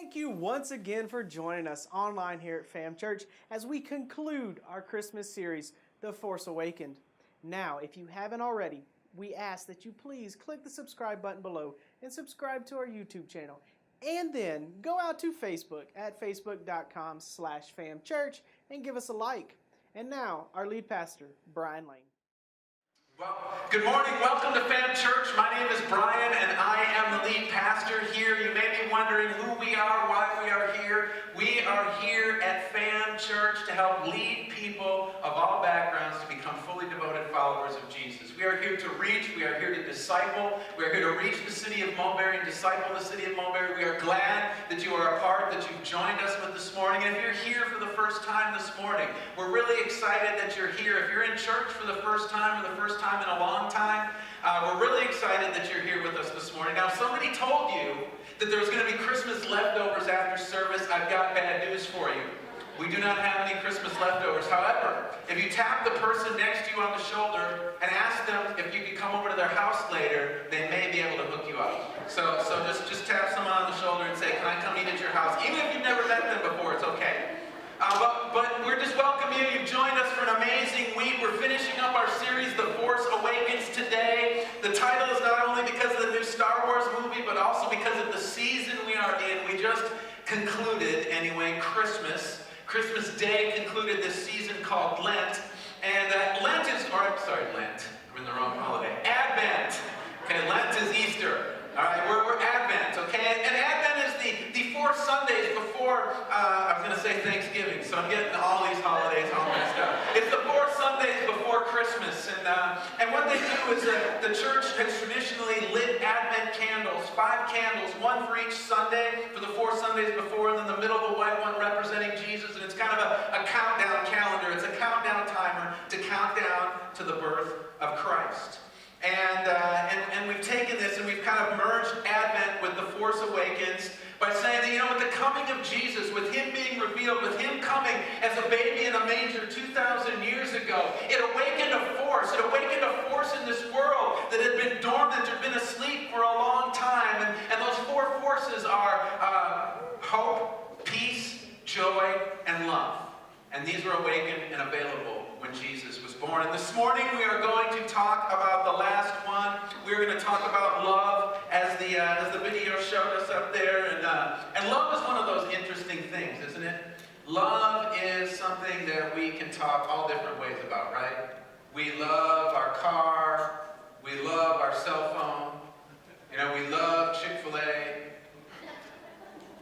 Thank you once again for joining us online here at Fam Church as we conclude our Christmas series, The Force Awakens. Now, if you haven't already, we ask that you please click the subscribe button below and subscribe to our YouTube channel. And then go out to Facebook at facebook.com/famchurch and give us a like. And now, our lead pastor, Brian Lane. Well, good morning. Welcome to Fam Church. My name is Brian, and I am the lead pastor here. You may be wondering who we are, why we are here. We are here at Fam Church to help lead people of all backgrounds to become fully devoted followers of Jesus. We are here to reach. We are here to disciple. We are here to reach the city of Mulberry and disciple the city of Mulberry. We are glad that you are a part, that you've joined us with this morning. And if you're here for the first time this morning, we're really excited that you're here. If you're in church for the first time or the first time in a long time, we're really excited that you're here with us this morning. Now, if somebody told you that there was going to be Christmas leftovers after service, I've got bad news for you. We do not have any Christmas leftovers. However, if you tap the person next to you on the shoulder and ask them if you could come over to their house later, they may be able to hook you up. So just tap someone on the shoulder and say, "Can I come eat at your house?" Even if you've never met them before, it's okay. But we're just welcoming you. You've joined us for an amazing week. We're finishing up our series, The Force Awakens, today. The title is not only because of the new Star Wars movie, but also because of the season we are in. We just concluded, anyway, Christmas Day concluded this season called Lent. And Lent. I'm in the wrong holiday. Advent. Okay, Lent is Easter. All right, we're Advent, okay? And Advent is the 4 Sundays before, I was going to say Thanksgiving, so I'm getting all these holidays all messed up. It's the 4 Sundays before Christmas, and what they do is the church has traditionally lit Advent candles, 5 candles, 1 for each Sunday, for the 4 Sundays before, and then the middle, the white one representing Jesus, and it's kind of a countdown calendar. It's a countdown timer to count down to the birth of Christ. And we've taken this and we've kind of merged Advent with The Force Awakens by saying that, with the coming of Jesus, with Him being revealed, with Him coming as a baby in a manger 2,000 years ago, it awakened a force. It awakened a force in this world that had been dormant or been asleep for a long time. And those 4 forces are hope, peace, joy, and love. And these were awakened and available when Jesus was born. And this morning we are going to talk about the last one. We're going to talk about love as the video showed us up there. And love is one of those interesting things, isn't it? Love is something that we can talk all different ways about, right? We love our car. We love our cell phone. We love Chick-fil-A.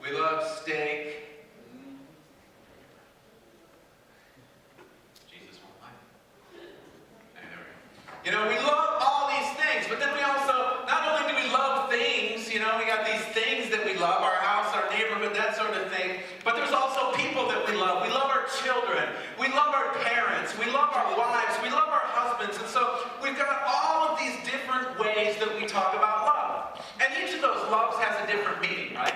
We love steak. We love all these things, but then we also, not only do we love things, we got these things that we love, our house, our neighborhood, that sort of thing, but there's also people that we love. We love our children. We love our parents. We love our wives. We love our husbands. And so we've got all of these different ways that we talk about love. And each of those loves has a different meaning, right?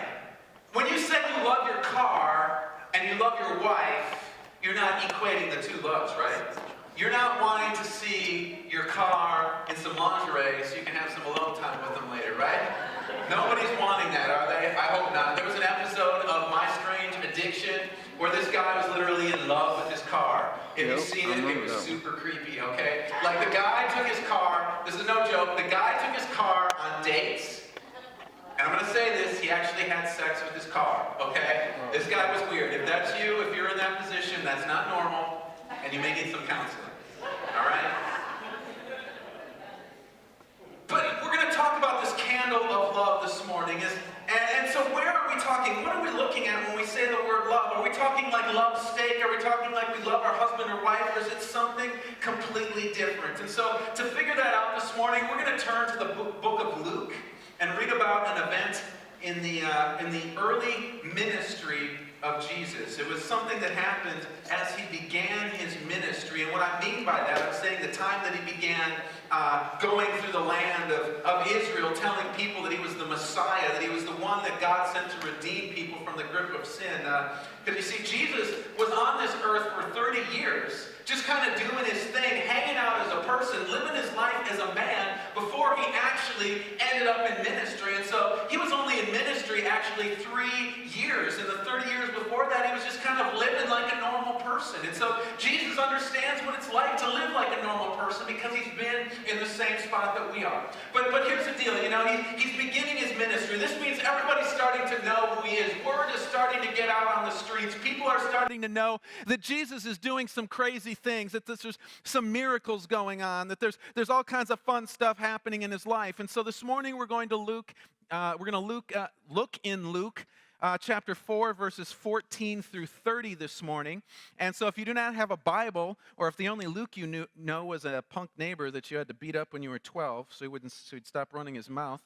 When you say you love your car and you love your wife, you're not equating the 2 loves, right? You're not wanting to see your car in some lingerie so you can have some alone time with them later, right? Nobody's wanting that, are they? I hope not. There was an episode of My Strange Addiction where this guy was literally in love with his car. If you've seen it, it was super creepy, okay? Like the guy took his car, this is no joke, the guy took his car on dates. And I'm going to say this, he actually had sex with his car, okay? This guy was weird. If that's you, if you're in that position, that's not normal, and you may need some counseling. All right? But we're going to talk about this candle of love this morning. And so where are we talking? What are we looking at when we say the word love? Are we talking like love steak? Are we talking like we love our husband or wife? Or is it something completely different? And so to figure that out this morning, we're going to turn to the book of Luke and read about an event in the early ministry of Jesus. It was something that happened as he began his ministry. And what I mean by that, I'm saying the time that he began going through the land of Israel, telling people that he was the Messiah, that he was the one that God sent to redeem people from the grip of sin. Because you see, Jesus was on this earth for 30 years, just kind of doing his thing, hanging out as a person, living his life as a man, before he actually ended up in ministry. And so he was only in ministry actually 3 years. In the 30 years before that, he was just kind of living like a normal person. And so Jesus understands what it's like to live like a normal person because he's been in the same spot that we are. But here's the deal, he's beginning his ministry. This means everybody's starting to know who he is. Word is starting to get out on the streets. People are starting to know that Jesus is doing some crazy things, that there's some miracles going on, that there's all kinds of fun stuff happening in his life. And so this morning we're going to look in Luke chapter 4, verses 14 through 30 this morning. And so if you do not have a Bible, or if the only Luke you know was a punk neighbor that you had to beat up when you were 12 so he'd stop running his mouth,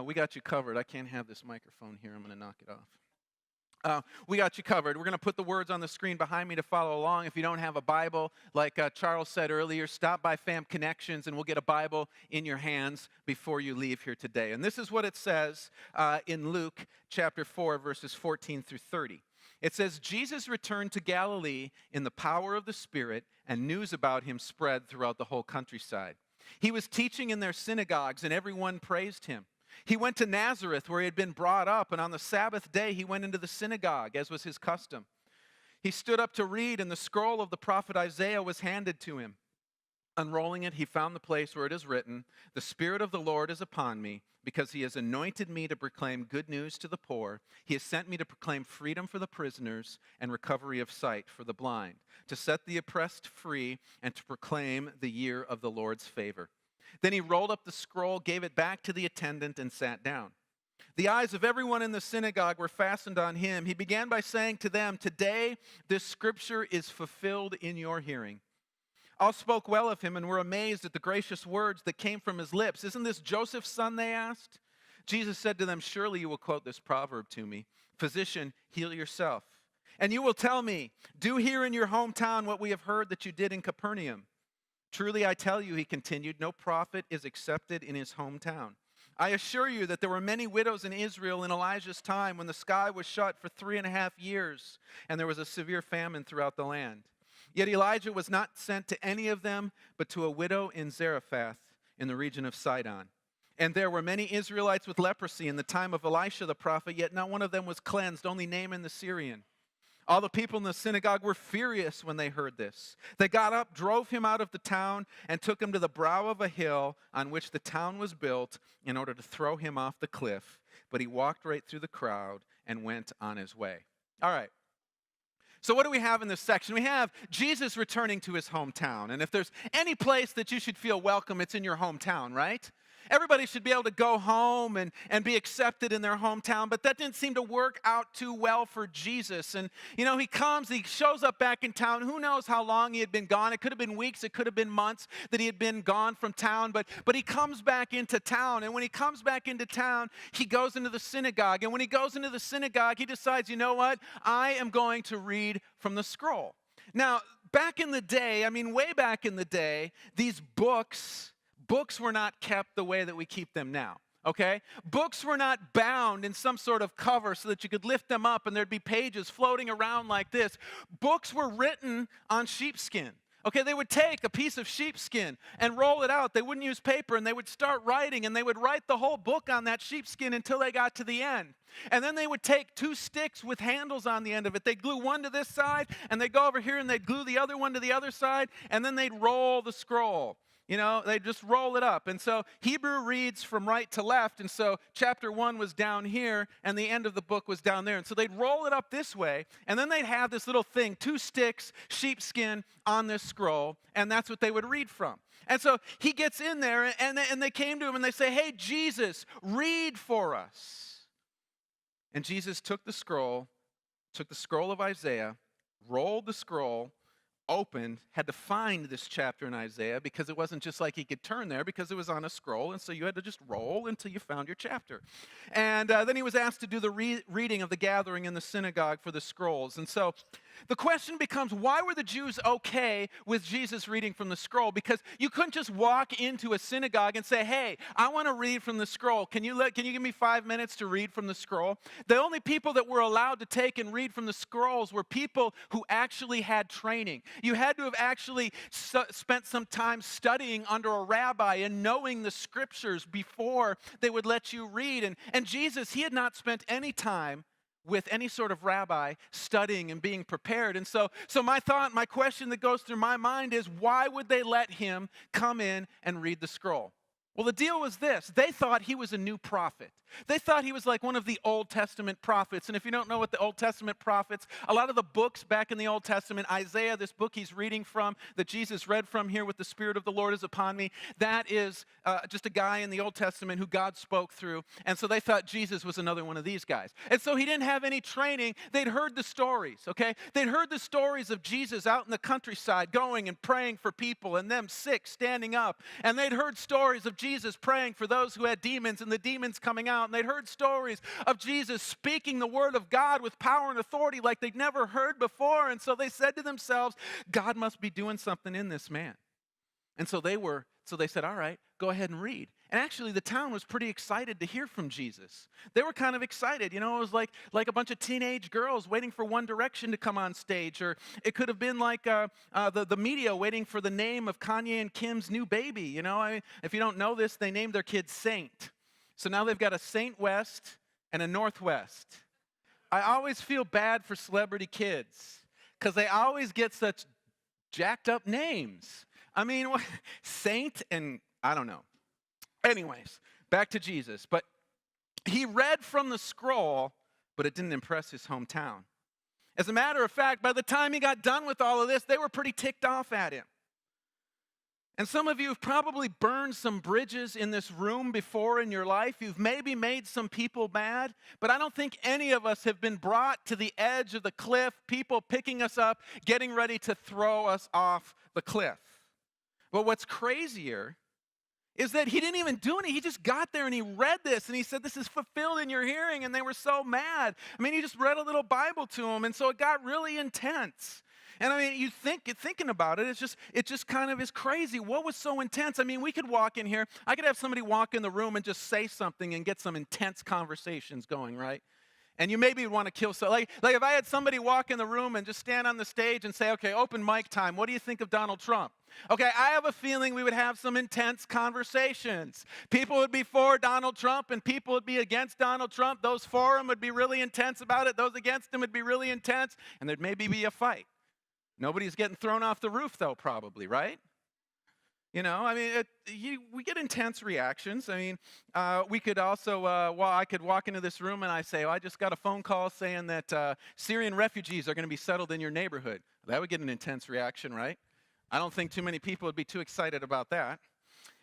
we got you covered. I can't have this microphone here. I'm going to knock it off. We got you covered. We're going to put the words on the screen behind me to follow along. If you don't have a Bible, like Charles said earlier, stop by Fam Connections and we'll get a Bible in your hands before you leave here today. And this is what it says in Luke chapter 4, verses 14 through 30. It says, Jesus returned to Galilee in the power of the Spirit, and news about him spread throughout the whole countryside. He was teaching in their synagogues, and everyone praised him. He went to Nazareth, where he had been brought up, and on the Sabbath day he went into the synagogue, as was his custom. He stood up to read, and the scroll of the prophet Isaiah was handed to him. Unrolling it, he found the place where it is written, "The Spirit of the Lord is upon me, because he has anointed me to proclaim good news to the poor. He has sent me to proclaim freedom for the prisoners and recovery of sight for the blind, to set the oppressed free, and to proclaim the year of the Lord's favor." Then he rolled up the scroll, gave it back to the attendant, and sat down. The eyes of everyone in the synagogue were fastened on him. He began by saying to them, "Today this scripture is fulfilled in your hearing." All spoke well of him and were amazed at the gracious words that came from his lips. "Isn't this Joseph's son?" they asked. Jesus said to them, "Surely you will quote this proverb to me, 'Physician, heal yourself.' And you will tell me, 'Do here in your hometown what we have heard that you did in Capernaum.' Truly I tell you," he continued, "no prophet is accepted in his hometown. I assure you that there were many widows in Israel in Elijah's time when the sky was shut for 3.5 years, and there was a severe famine throughout the land. Yet Elijah was not sent to any of them, but to a widow in Zarephath in the region of Sidon. And there were many Israelites with leprosy in the time of Elisha the prophet, yet not one of them was cleansed, only Naaman the Syrian. All the people in the synagogue were furious when they heard this. They got up, drove him out of the town, and took him to the brow of a hill on which the town was built in order to throw him off the cliff. But he walked right through the crowd and went on his way." All right. So what do we have in this section? We have Jesus returning to his hometown. And if there's any place that you should feel welcome, it's in your hometown, right? Everybody should be able to go home and be accepted in their hometown, but that didn't seem to work out too well for Jesus. And, he shows up back in town. Who knows how long he had been gone? It could have been weeks, it could have been months that he had been gone from town, but he comes back into town. And when he comes back into town, he goes into the synagogue. And when he goes into the synagogue, he decides, you know what? I am going to read from the scroll. Now, back in the day, way back in the day, these books were not kept the way that we keep them now, okay? Books were not bound in some sort of cover so that you could lift them up and there'd be pages floating around like this. Books were written on sheepskin. Okay, they would take a piece of sheepskin and roll it out. They wouldn't use paper, and they would start writing, and they would write the whole book on that sheepskin until they got to the end. And then they would take 2 sticks with handles on the end of it. They'd glue one to this side, and they'd go over here, and they'd glue the other one to the other side, and then they'd roll the scroll. They just roll it up. And so Hebrew reads from right to left. And so chapter 1 was down here and the end of the book was down there. And so they'd roll it up this way. And then they'd have this little thing, 2 sticks, sheepskin on this scroll. And that's what they would read from. And so he gets in there and they came to him and they say, "Hey, Jesus, read for us." And Jesus took the scroll of Isaiah, rolled the scroll, opened, had to find this chapter in Isaiah because it wasn't just like he could turn there because it was on a scroll, and so you had to just roll until you found your chapter. And then he was asked to do the reading of the gathering in the synagogue for the scrolls. And so The question becomes, why were the Jews okay with Jesus reading from the scroll? Because you couldn't just walk into a synagogue and say, hey, I want to read from the scroll. Can you give me 5 minutes to read from the scroll? The only people that were allowed to take and read from the scrolls were people who actually had training. You had to have actually spent some time studying under a rabbi and knowing the scriptures before they would let you read. And Jesus, he had not spent any time with any sort of rabbi studying and being prepared. And so my question that goes through my mind is, why would they let him come in and read the scroll? Well, the deal was this. They thought he was a new prophet. They thought he was like one of the Old Testament prophets. And if you don't know what the Old Testament prophets, a lot of the books back in the Old Testament, Isaiah, this book he's reading from, that Jesus read from here with the Spirit of the Lord is upon me, that is just a guy in the Old Testament who God spoke through. And so they thought Jesus was another one of these guys. And so he didn't have any training. They'd heard the stories, okay? They'd heard the stories of Jesus out in the countryside going and praying for people and them sick standing up. And they'd heard stories of Jesus praying for those who had demons and the demons coming out. And they'd heard stories of Jesus speaking the word of God with power and authority like they'd never heard before. And so they said to themselves, God must be doing something in this man. And so they said, all right, go ahead and read. And actually the town was pretty excited to hear from Jesus. They were kind of excited. You know, it was like a bunch of teenage girls waiting for One Direction to come on stage. Or it could have been like the media waiting for the name of Kanye and Kim's new baby. You know, if you don't know this, they named their kid Saint. So now they've got a Saint West and a Northwest. I always feel bad for celebrity kids because they always get such jacked up names. I mean, Saint and I don't know. Anyways, back to Jesus. But he read from the scroll, but it didn't impress his hometown. As a matter of fact, by the time he got done with all of this, they were pretty ticked off at him. And some of you have probably burned some bridges in this room before in your life. You've maybe made some people mad, but I don't think any of us have been brought to the edge of the cliff, people picking us up, getting ready to throw us off the cliff. But what's crazier is that he didn't even do anything. He just got there and he read this and he said, this is fulfilled in your hearing, and they were so mad. I mean, he just read a little Bible to them, and so it got really intense. And I mean, thinking about it, it just kind of is crazy. What was so intense? I mean, we could walk in here. I could have somebody walk in the room and just say something and get some intense conversations going, right? And you maybe want to kill so like if I had somebody walk in the room and just stand on the stage and say, okay, open mic time. What do you think of Donald Trump? Okay, I have a feeling we would have some intense conversations. People would be for Donald Trump and people would be against Donald Trump. Those for him would be really intense about it. Those against him would be really intense. And there'd maybe be a fight. Nobody's getting thrown off the roof, though, probably, right? You know, I mean, we get intense reactions. I mean, we could also, I could walk into this room and I say, I just got a phone call saying that Syrian refugees are going to be settled in your neighborhood. That would get an intense reaction, right? I don't think too many people would be too excited about that.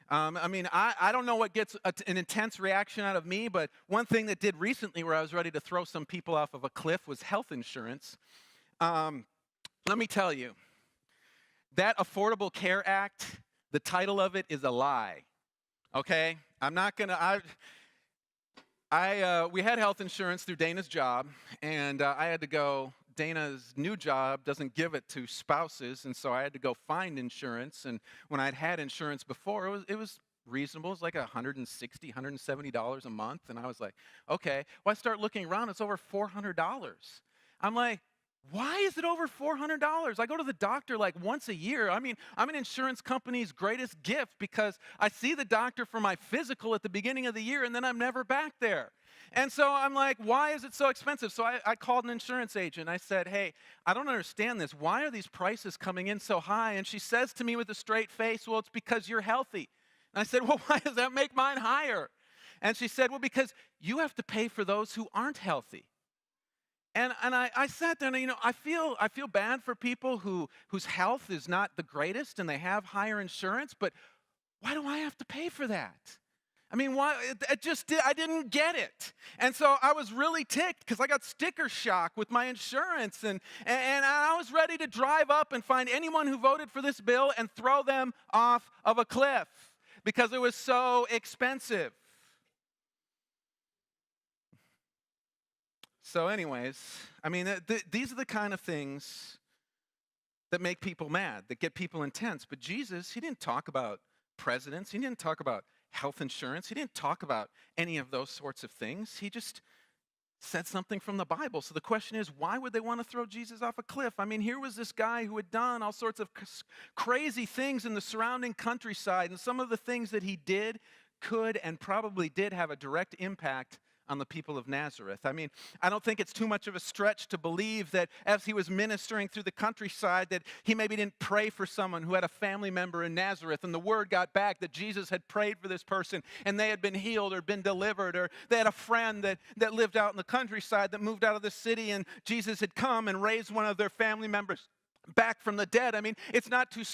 I mean, I don't know what gets an intense reaction out of me, but one thing that did recently where I was ready to throw some people off of a cliff was health insurance. Let me tell you, that Affordable Care Act, the title of it is a lie, okay? I'm not going to, we had health insurance through Dana's job, and I had to go, Dana's new job doesn't give it to spouses, and so I had to go find insurance, and when I'd had insurance before, it was reasonable. It was like $160, $170 a month, and I was like, okay. Well, I start looking around, it's over $400. I'm like, why is it over $400? I go to the doctor like once a year. I mean, I'm an insurance company's greatest gift because I see the doctor for my physical at the beginning of the year and then I'm never back there. And so I'm like, why is it so expensive? So I called an insurance agent. I said, hey, I don't understand this. Why are these prices coming in so high? And she says to me with a straight face, well, it's because you're healthy. And I said, well, why does that make mine higher? And she said, well, because you have to pay for those who aren't healthy. And I sat there and, you know, I feel bad for people whose health is not the greatest and they have higher insurance, but why do I have to pay for that? I mean, why? I didn't get it. And so I was really ticked because I got sticker shock with my insurance and I was ready to drive up and find anyone who voted for this bill and throw them off of a cliff because it was so expensive. So anyways, I mean, these are the kind of things that make people mad, that get people intense. But Jesus, he didn't talk about presidents. He didn't talk about health insurance. He didn't talk about any of those sorts of things. He just said something from the Bible. So the question is, why would they want to throw Jesus off a cliff? I mean, here was this guy who had done all sorts of crazy things in the surrounding countryside, and some of the things that he did could and probably did have a direct impact on the people of Nazareth. I mean, I don't think it's too much of a stretch to believe that as he was ministering through the countryside that he maybe didn't pray for someone who had a family member in Nazareth, and the word got back that Jesus had prayed for this person and they had been healed or been delivered, or they had a friend that lived out in the countryside that moved out of the city and Jesus had come and raised one of their family members back from the dead. I mean, it's not too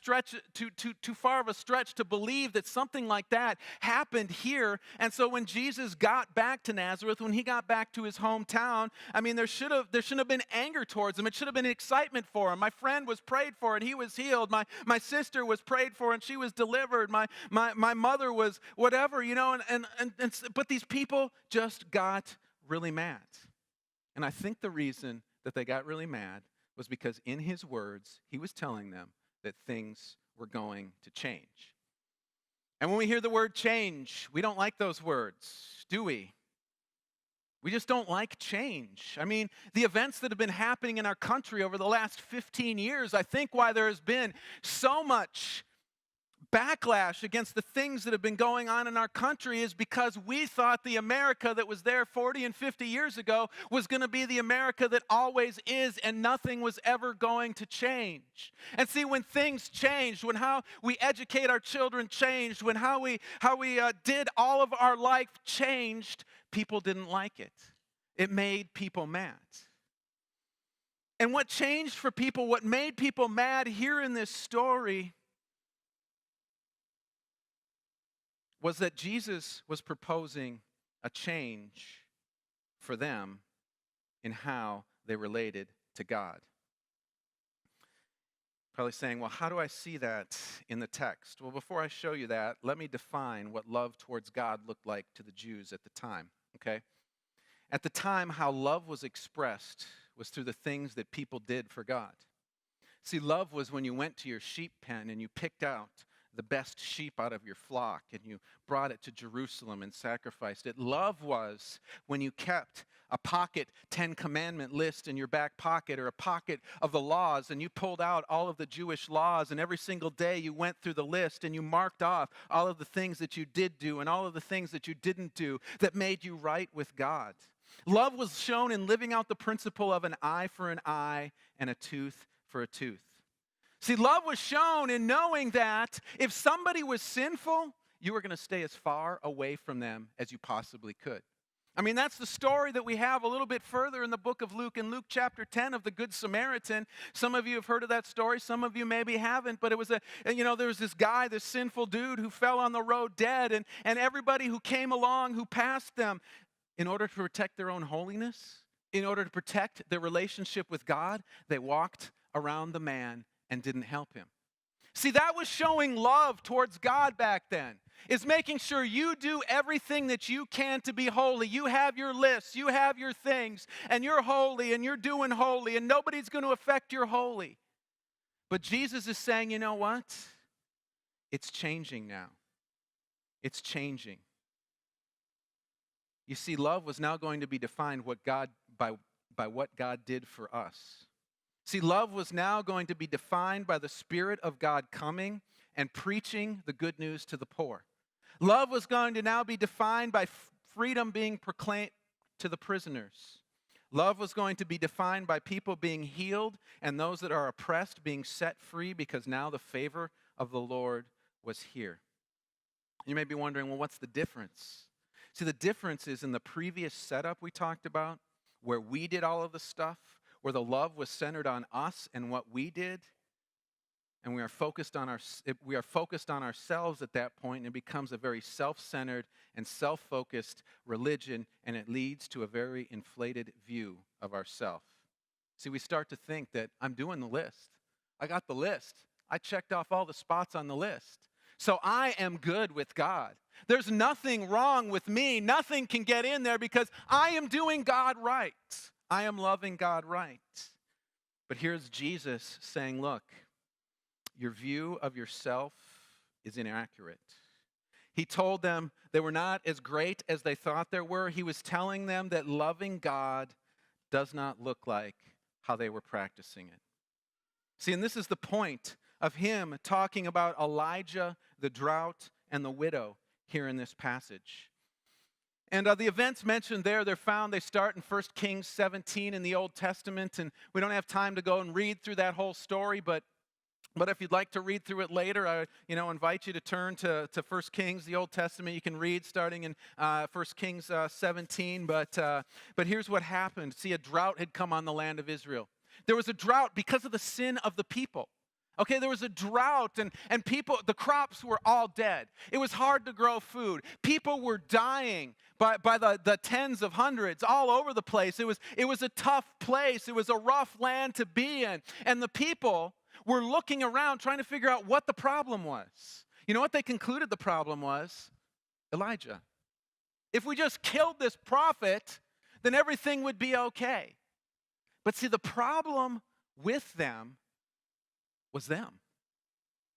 far of a stretch to believe that something like that happened here. And so when Jesus got back to Nazareth, when he got back to his hometown, I mean, there shouldn't have been anger towards him. It should have been excitement for him. My friend was prayed for and he was healed. My sister was prayed for and she was delivered. My mother was whatever, but these people just got really mad. And I think the reason that they got really mad was because in his words, he was telling them that things were going to change. And when we hear the word change, we don't like those words, do we? We just don't like change. I mean, the events that have been happening in our country over the last 15 years, I think why there has been so much backlash against the things that have been going on in our country is because we thought the America that was there 40 and 50 years ago was going to be the America that always is, and nothing was ever going to change. And see, when things changed, when how we educate our children changed, when how we did all of our life changed, people didn't like it. It made people mad. And what changed for people, what made people mad here in this story, was that Jesus was proposing a change for them in how they related to God. Probably saying, well, how do I see that in the text? Well, before I show you that, let me define what love towards God looked like to the Jews at the time, okay? At the time, how love was expressed was through the things that people did for God. See, love was when you went to your sheep pen and you picked out the best sheep out of your flock, and you brought it to Jerusalem and sacrificed it. Love was when you kept a pocket 10 commandment list in your back pocket, or a pocket of the laws, and you pulled out all of the Jewish laws, and every single day you went through the list and you marked off all of the things that you did do and all of the things that you didn't do that made you right with God. Love was shown in living out the principle of an eye for an eye and a tooth for a tooth. See, love was shown in knowing that if somebody was sinful, you were going to stay as far away from them as you possibly could. I mean, that's the story that we have a little bit further in the book of Luke, in Luke chapter 10 of the Good Samaritan. Some of you have heard of that story. Some of you maybe haven't, but it was there was this guy, this sinful dude who fell on the road dead, and everybody who came along, who passed them, in order to protect their own holiness, in order to protect their relationship with God, they walked around the man and didn't help him. See, that was showing love towards God back then. Is making sure you do everything that you can to be holy. You have your lists, you have your things, and you're holy and you're doing holy, and nobody's going to affect your holy. But Jesus is saying, you know what? It's changing now. It's changing. You see, love was now going to be defined by what God did for us. See, love was now going to be defined by the Spirit of God coming and preaching the good news to the poor. Love was going to now be defined by freedom being proclaimed to the prisoners. Love was going to be defined by people being healed and those that are oppressed being set free, because now the favor of the Lord was here. You may be wondering, well, what's the difference? See, the difference is in the previous setup we talked about, where we did all of the stuff, where the love was centered on us and what we did, and we are focused on ourselves at that point, and it becomes a very self-centered and self-focused religion, and it leads to a very inflated view of ourself. See, we start to think that I'm doing the list. I got the list. I checked off all the spots on the list. So I am good with God. There's nothing wrong with me. Nothing can get in there because I am doing God right. I am loving God right. But here's Jesus saying, look, your view of yourself is inaccurate. He told them they were not as great as they thought they were. He was telling them that loving God does not look like how they were practicing it. See, and this is the point of him talking about Elijah, the drought, and the widow here in this passage. And the events mentioned there, they start in 1 Kings 17 in the Old Testament, and we don't have time to go and read through that whole story, but if you'd like to read through it later, I invite you to turn to 1 Kings, the Old Testament. You can read starting in 1 Kings 17, but here's what happened. See, a drought had come on the land of Israel. There was a drought because of the sin of the people. Okay, there was a drought, and people, the crops were all dead. It was hard to grow food. People were dying by the tens of hundreds all over the place. It was a tough place. It was a rough land to be in. And the people were looking around trying to figure out what the problem was. You know what they concluded the problem was? Elijah. If we just killed this prophet, then everything would be okay. But see, the problem with them was them.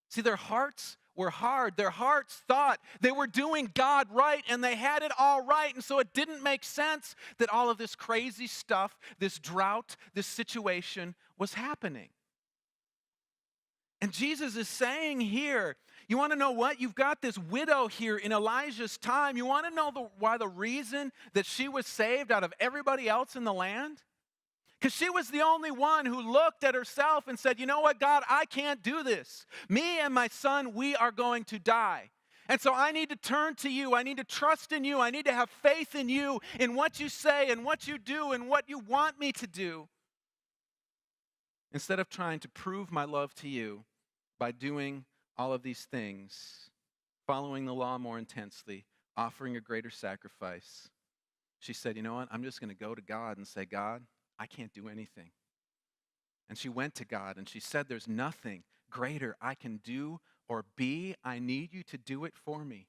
See, their hearts were hard. Their hearts thought they were doing God right and they had it all right. And so it didn't make sense that all of this crazy stuff, this drought, this situation was happening. And Jesus is saying here, you want to know what? You've got this widow here in Elijah's time. You want to know why the reason that she was saved out of everybody else in the land? Because she was the only one who looked at herself and said, you know what, God, I can't do this. Me and my son, we are going to die. And so I need to turn to you. I need to trust in you. I need to have faith in you, in what you say and what you do and what you want me to do. Instead of trying to prove my love to you by doing all of these things, following the law more intensely, offering a greater sacrifice, she said, you know what, I'm just going to go to God and say, God, I can't do anything. And she went to God and she said, there's nothing greater I can do or be. I need you to do it for me.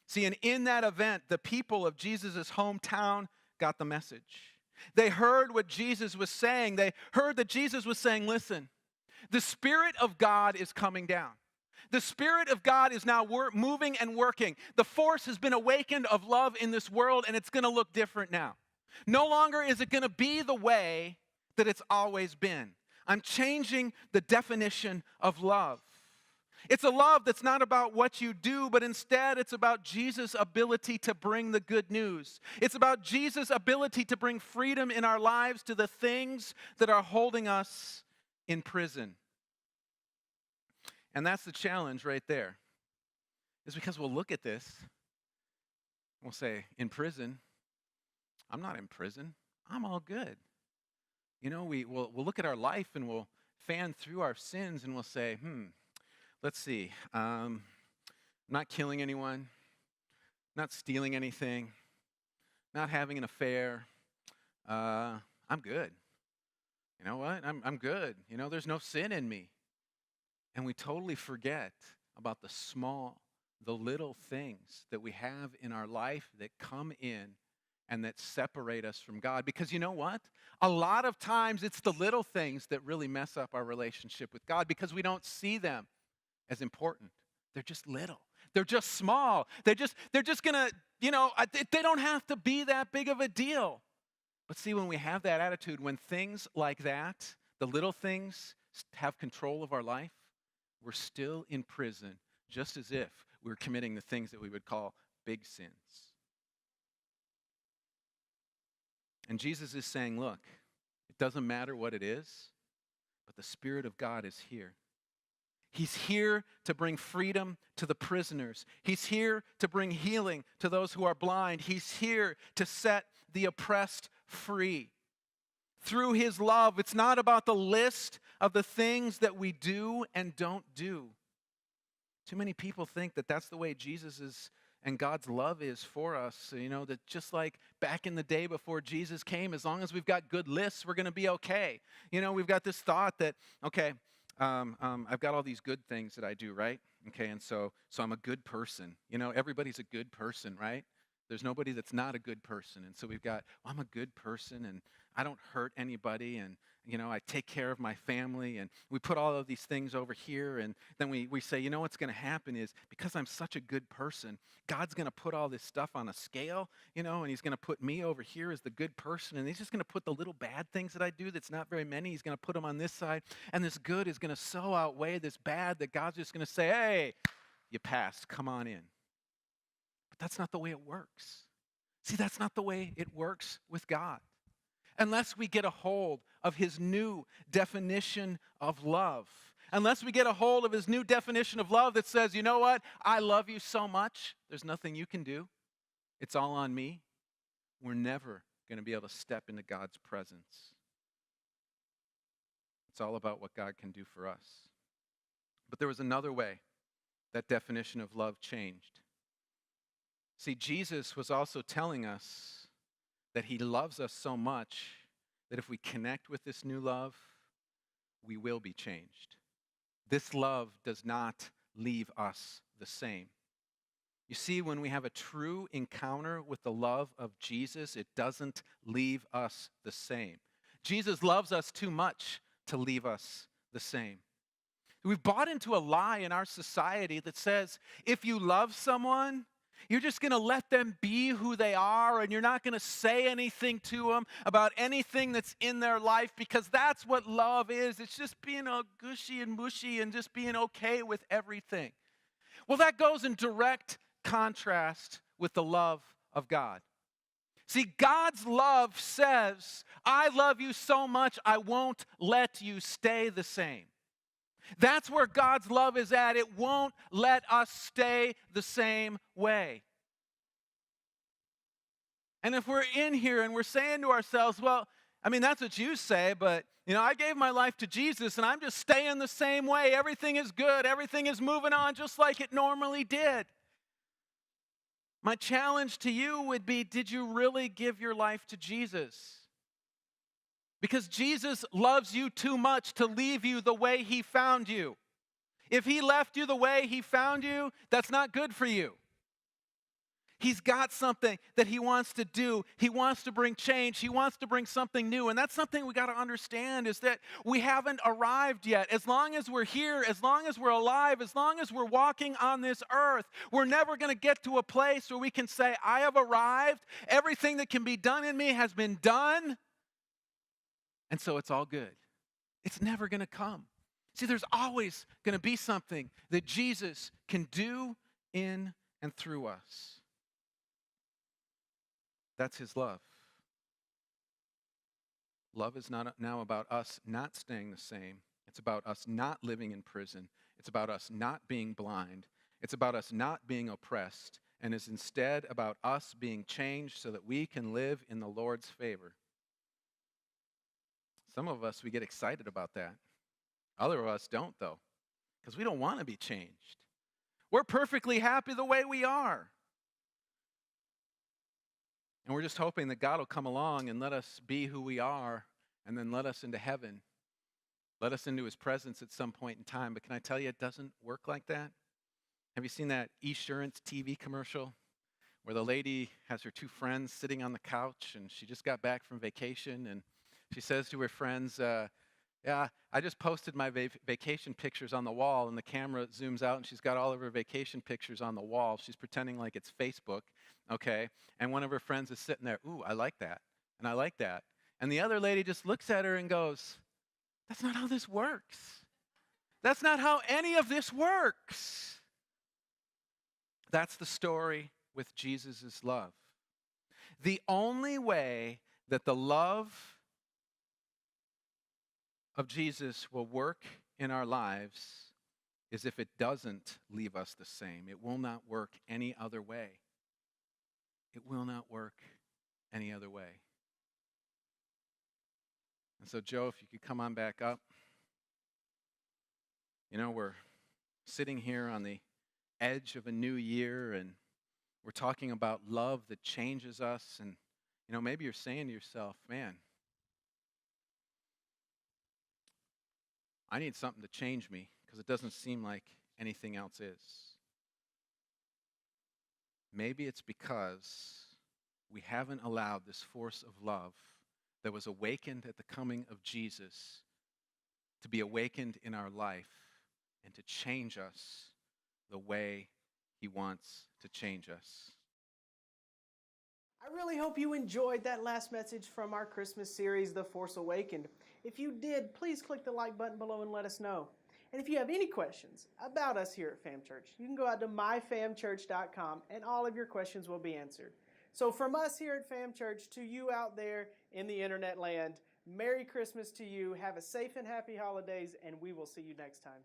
See, and in that event, the people of Jesus' hometown got the message. They heard what Jesus was saying. They heard that Jesus was saying, listen, the Spirit of God is coming down. The Spirit of God is now moving and working. The force has been awakened of love in this world, and it's going to look different now. No longer is it going to be the way that it's always been. I'm changing the definition of love. It's a love that's not about what you do, but instead it's about Jesus' ability to bring the good news. It's about Jesus' ability to bring freedom in our lives to the things that are holding us in prison. And that's the challenge right there. Is because we'll look at this and we'll say, in prison, I'm not in prison. I'm all good. You know, we'll look at our life and we'll fan through our sins and we'll say, let's see. I'm not killing anyone, not stealing anything, not having an affair. I'm good. You know what? I'm good. You know, there's no sin in me. And we totally forget about the little things that we have in our life that come in and that separate us from God. Because you know what? A lot of times it's the little things that really mess up our relationship with God because we don't see them as important. They're just little. They're just small. They're just gonna, they don't have to be that big of a deal. But see, when we have that attitude, when things like that, the little things have control of our life, we're still in prison, just as if we're committing the things that we would call big sins. And Jesus is saying, look, it doesn't matter what it is, but the Spirit of God is here. He's here to bring freedom to the prisoners. He's here to bring healing to those who are blind. He's here to set the oppressed free. Through his love, it's not about the list of the things that we do and don't do. Too many people think that that's the way Jesus is and God's love is for us. You know, that just like back in the day before Jesus came, as long as we've got good lists, we're going to be okay. You know, we've got this thought that, okay, I've got all these good things that I do, right? Okay, and so I'm a good person. You know, everybody's a good person, right? There's nobody that's not a good person. And so we've got, well, I'm a good person, and I don't hurt anybody, and I take care of my family, and we put all of these things over here, and then we say, what's going to happen is, because I'm such a good person, God's going to put all this stuff on a scale, and he's going to put me over here as the good person, and he's just going to put the little bad things that I do that's not very many, he's going to put them on this side, and this good is going to so outweigh this bad that God's just going to say, hey, you passed, come on in. But that's not the way it works. See, that's not the way it works with God. Unless we get a hold of his new definition of love. Unless we get a hold of his new definition of love that says, you know what? I love you so much, there's nothing you can do. It's all on me. We're never going to be able to step into God's presence. It's all about what God can do for us. But there was another way that definition of love changed. See, Jesus was also telling us that he loves us so much that if we connect with this new love, we will be changed. This love does not leave us the same. You see, when we have a true encounter with the love of Jesus, it doesn't leave us the same. Jesus loves us too much to leave us the same. We've bought into a lie in our society that says if you love someone, you're just going to let them be who they are, and you're not going to say anything to them about anything that's in their life, because that's what love is. It's just being all gushy and mushy and just being okay with everything. Well, that goes in direct contrast with the love of God. See, God's love says, I love you so much, I won't let you stay the same. That's where God's love is at. It won't let us stay the same way. And if we're in here and we're saying to ourselves, well, that's what you say, but, I gave my life to Jesus and I'm just staying the same way. Everything is good. Everything is moving on just like it normally did. My challenge to you would be, did you really give your life to Jesus? Because Jesus loves you too much to leave you the way he found you. If he left you the way he found you, that's not good for you. He's got something that he wants to do. He wants to bring change. He wants to bring something new. And that's something we got to understand, is that we haven't arrived yet. As long as we're here, as long as we're alive, as long as we're walking on this earth, we're never going to get to a place where we can say, I have arrived. Everything that can be done in me has been done. And so it's all good. It's never going to come. See, there's always going to be something that Jesus can do in and through us. That's his love. Love is not now about us not staying the same. It's about us not living in prison. It's about us not being blind. It's about us not being oppressed. And is instead about us being changed so that we can live in the Lord's favor. Some of us, we get excited about that. Other of us don't, though, because we don't want to be changed. We're perfectly happy the way we are. And we're just hoping that God will come along and let us be who we are, and then let us into heaven. Let us into his presence at some point in time. But can I tell you, it doesn't work like that? Have you seen that Esurance TV commercial where the lady has her two friends sitting on the couch, and she just got back from vacation, and she says to her friends, yeah, I just posted my vacation pictures on the wall, and the camera zooms out, and she's got all of her vacation pictures on the wall. She's pretending like it's Facebook, okay? And one of her friends is sitting there, ooh, I like that, and I like that. And the other lady just looks at her and goes, that's not how this works. That's not how any of this works. That's the story with Jesus' love. The only way that the love of Jesus will work in our lives is if it doesn't leave us the same. It will not work any other way. It will not work any other way. And so, Joe, if you could come on back up. We're sitting here on the edge of a new year, and we're talking about love that changes us. And, maybe you're saying to yourself, man, I need something to change me because it doesn't seem like anything else is. Maybe it's because we haven't allowed this force of love that was awakened at the coming of Jesus to be awakened in our life and to change us the way he wants to change us. I really hope you enjoyed that last message from our Christmas series, The Force Awakened. If you did, please click the like button below and let us know. And if you have any questions about us here at Fam Church, you can go out to myfamchurch.com and all of your questions will be answered. So from us here at Fam Church to you out there in the internet land, Merry Christmas to you. Have a safe and happy holidays, and we will see you next time.